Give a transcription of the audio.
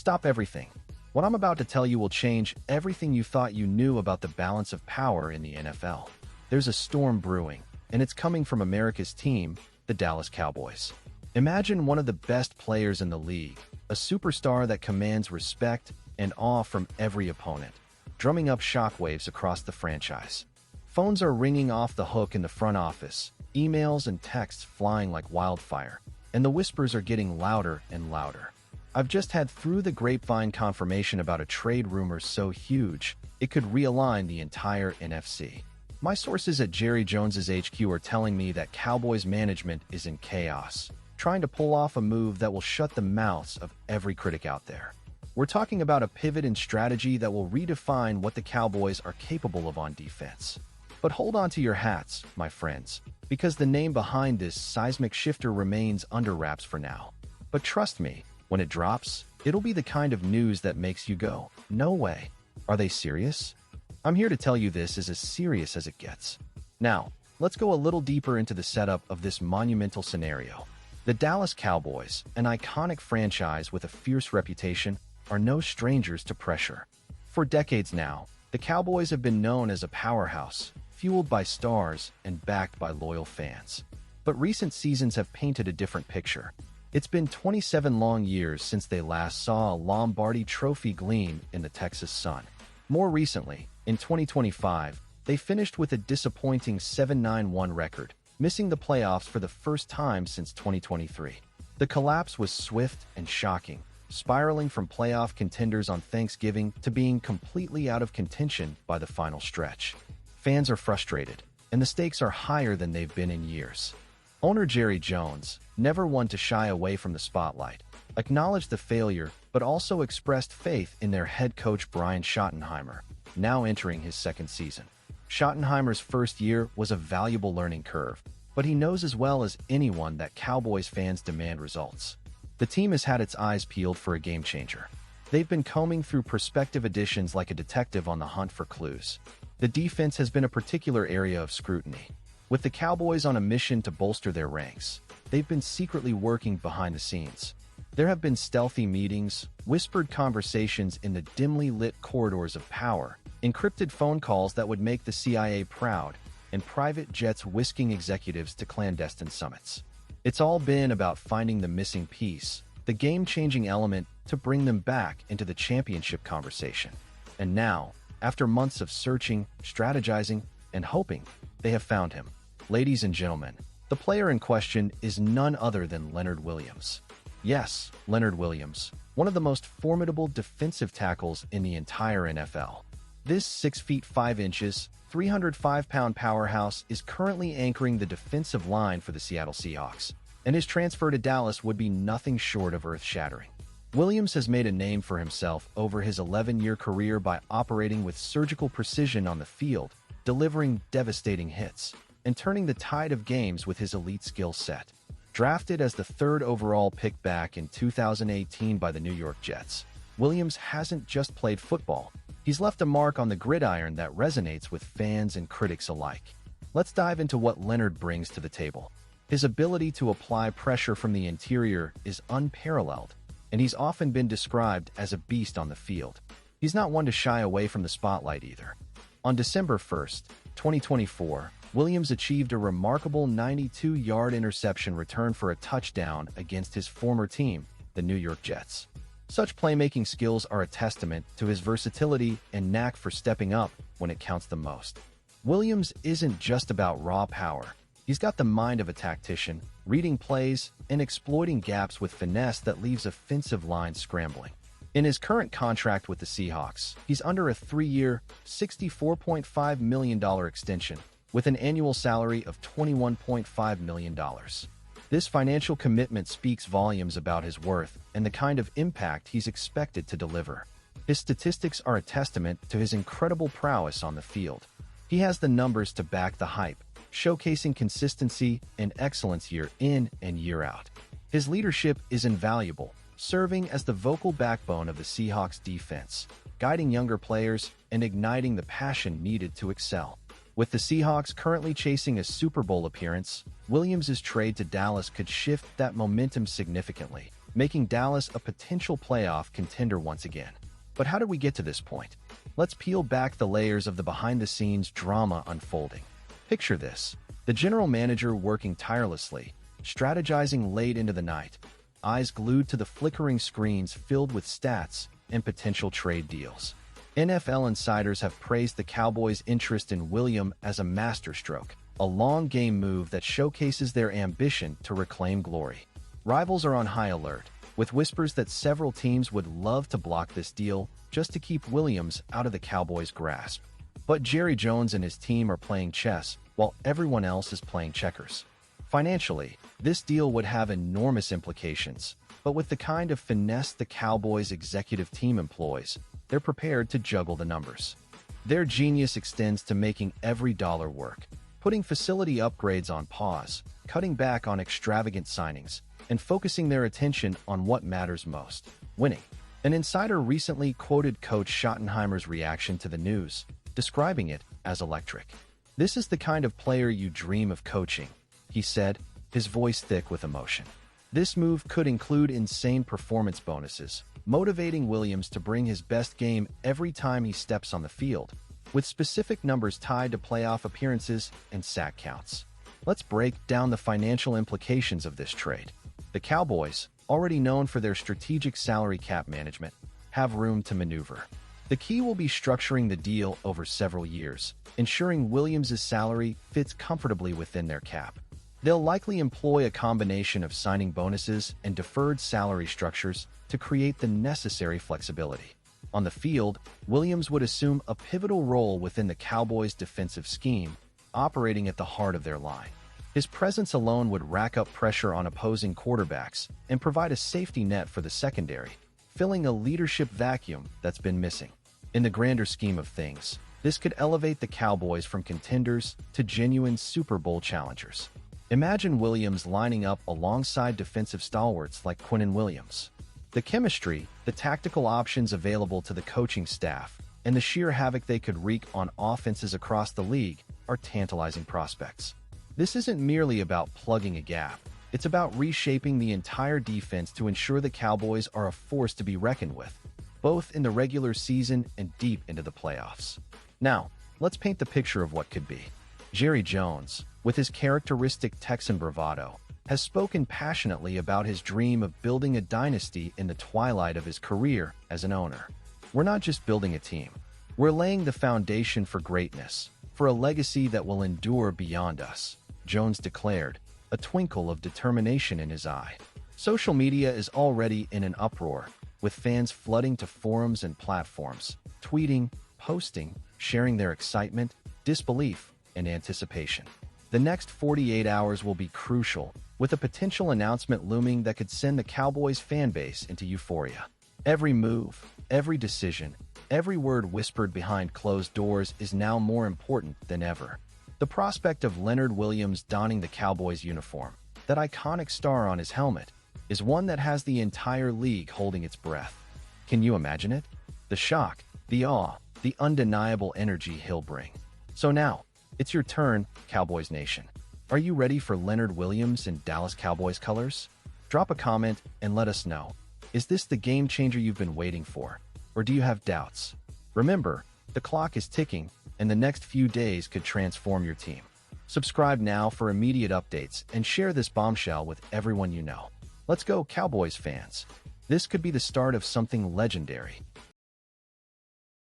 Stop everything. What I'm about to tell you will change everything you thought you knew about the balance of power in the NFL. There's a storm brewing, and it's coming from America's team, the Dallas Cowboys. Imagine one of the best players in the league, a superstar that commands respect and awe from every opponent, drumming up shockwaves across the franchise. Phones are ringing off the hook in the front office, emails and texts flying like wildfire, and the whispers are getting louder and louder. I've just had through the grapevine confirmation about a trade rumor so huge, it could realign the entire NFC. My sources at Jerry Jones's HQ are telling me that Cowboys management is in chaos, trying to pull off a move that will shut the mouths of every critic out there. We're talking about a pivot in strategy that will redefine what the Cowboys are capable of on defense. But hold on to your hats, my friends, because the name behind this seismic shifter remains under wraps for now. But trust me, when it drops, it'll be the kind of news that makes you go, "No way. Are they serious?" I'm here to tell you this is as serious as it gets. Now, let's go a little deeper into the setup of this monumental scenario. The Dallas Cowboys, an iconic franchise with a fierce reputation, are no strangers to pressure. For decades now, the Cowboys have been known as a powerhouse, fueled by stars and backed by loyal fans. But recent seasons have painted a different picture. It's been 27 long years since they last saw a Lombardi Trophy gleam in the Texas sun. More recently, in 2025, they finished with a disappointing 7-9-1 record, missing the playoffs for the first time since 2023. The collapse was swift and shocking, spiraling from playoff contenders on Thanksgiving to being completely out of contention by the final stretch. Fans are frustrated, and the stakes are higher than they've been in years. Owner Jerry Jones, never one to shy away from the spotlight, acknowledged the failure but also expressed faith in their head coach Brian Schottenheimer, now entering his second season. Schottenheimer's first year was a valuable learning curve, but he knows as well as anyone that Cowboys fans demand results. The team has had its eyes peeled for a game-changer. They've been combing through prospective additions like a detective on the hunt for clues. The defense has been a particular area of scrutiny. With the Cowboys on a mission to bolster their ranks, they've been secretly working behind the scenes. There have been stealthy meetings, whispered conversations in the dimly lit corridors of power, encrypted phone calls that would make the CIA proud, and private jets whisking executives to clandestine summits. It's all been about finding the missing piece, the game-changing element to bring them back into the championship conversation. And now, after months of searching, strategizing, and hoping, they have found him. Ladies and gentlemen, the player in question is none other than Leonard Williams. Yes, Leonard Williams, one of the most formidable defensive tackles in the entire NFL. This 6 feet 5 inches, 305-pound powerhouse is currently anchoring the defensive line for the Seattle Seahawks, and his transfer to Dallas would be nothing short of earth-shattering. Williams has made a name for himself over his 11-year career by operating with surgical precision on the field, delivering devastating hits, and turning the tide of games with his elite skill set. Drafted as the third overall pick back in 2018 by the New York Jets, Williams hasn't just played football. He's left a mark on the gridiron that resonates with fans and critics alike. Let's dive into what Leonard brings to the table. His ability to apply pressure from the interior is unparalleled, and he's often been described as a beast on the field. He's not one to shy away from the spotlight either. On December 1st, 2024, Williams achieved a remarkable 92-yard interception return for a touchdown against his former team, the New York Jets. Such playmaking skills are a testament to his versatility and knack for stepping up when it counts the most. Williams isn't just about raw power. He's got the mind of a tactician, reading plays and exploiting gaps with finesse that leaves offensive lines scrambling. In his current contract with the Seahawks, he's under a 3-year, $64.5 million extension, with an annual salary of $21.5 million. This financial commitment speaks volumes about his worth and the kind of impact he's expected to deliver. His statistics are a testament to his incredible prowess on the field. He has the numbers to back the hype, showcasing consistency and excellence year in and year out. His leadership is invaluable, serving as the vocal backbone of the Seahawks defense, guiding younger players and igniting the passion needed to excel. With the Seahawks currently chasing a Super Bowl appearance, Williams' trade to Dallas could shift that momentum significantly, making Dallas a potential playoff contender once again. But how did we get to this point? Let's peel back the layers of the behind-the-scenes drama unfolding. Picture this: the general manager working tirelessly, strategizing late into the night, eyes glued to the flickering screens filled with stats and potential trade deals. NFL insiders have praised the Cowboys' interest in Williams as a masterstroke, a long-game move that showcases their ambition to reclaim glory. Rivals are on high alert, with whispers that several teams would love to block this deal just to keep Williams out of the Cowboys' grasp. But Jerry Jones and his team are playing chess while everyone else is playing checkers. Financially, this deal would have enormous implications, but with the kind of finesse the Cowboys' executive team employs, they're prepared to juggle the numbers. Their genius extends to making every dollar work, putting facility upgrades on pause, cutting back on extravagant signings, and focusing their attention on what matters most: winning. An insider recently quoted Coach Schottenheimer's reaction to the news, describing it as electric. "This is the kind of player you dream of coaching," he said, his voice thick with emotion. This move could include insane performance bonuses, motivating Williams to bring his best game every time he steps on the field, with specific numbers tied to playoff appearances and sack counts. Let's break down the financial implications of this trade. The Cowboys, already known for their strategic salary cap management, have room to maneuver. The key will be structuring the deal over several years, ensuring Williams' salary fits comfortably within their cap. They'll likely employ a combination of signing bonuses and deferred salary structures to create the necessary flexibility. On the field, Williams would assume a pivotal role within the Cowboys' defensive scheme, operating at the heart of their line. His presence alone would rack up pressure on opposing quarterbacks and provide a safety net for the secondary, filling a leadership vacuum that's been missing. In the grander scheme of things, this could elevate the Cowboys from contenders to genuine Super Bowl challengers. Imagine Williams lining up alongside defensive stalwarts like Quinnen Williams. The chemistry, the tactical options available to the coaching staff, and the sheer havoc they could wreak on offenses across the league are tantalizing prospects. This isn't merely about plugging a gap. It's about reshaping the entire defense to ensure the Cowboys are a force to be reckoned with, both in the regular season and deep into the playoffs. Now, let's paint the picture of what could be. Jerry Jones, with his characteristic Texan bravado, has spoken passionately about his dream of building a dynasty in the twilight of his career as an owner. "We're not just building a team. We're laying the foundation for greatness, for a legacy that will endure beyond us," Jones declared, a twinkle of determination in his eye. Social media is already in an uproar, with fans flooding to forums and platforms, tweeting, posting, sharing their excitement, disbelief, and anticipation. The next 48 hours will be crucial, with a potential announcement looming that could send the Cowboys fan base into euphoria. Every move, every decision, every word whispered behind closed doors is now more important than ever. The prospect of Leonard Williams donning the Cowboys uniform, that iconic star on his helmet, is one that has the entire league holding its breath. Can you imagine it? The shock, the awe, the undeniable energy he'll bring. So now, it's your turn, Cowboys Nation. Are you ready for Leonard Williams in Dallas Cowboys colors? Drop a comment and let us know. Is this the game changer you've been waiting for? Or do you have doubts? Remember, the clock is ticking, and the next few days could transform your team. Subscribe now for immediate updates and share this bombshell with everyone you know. Let's go, Cowboys fans. This could be the start of something legendary.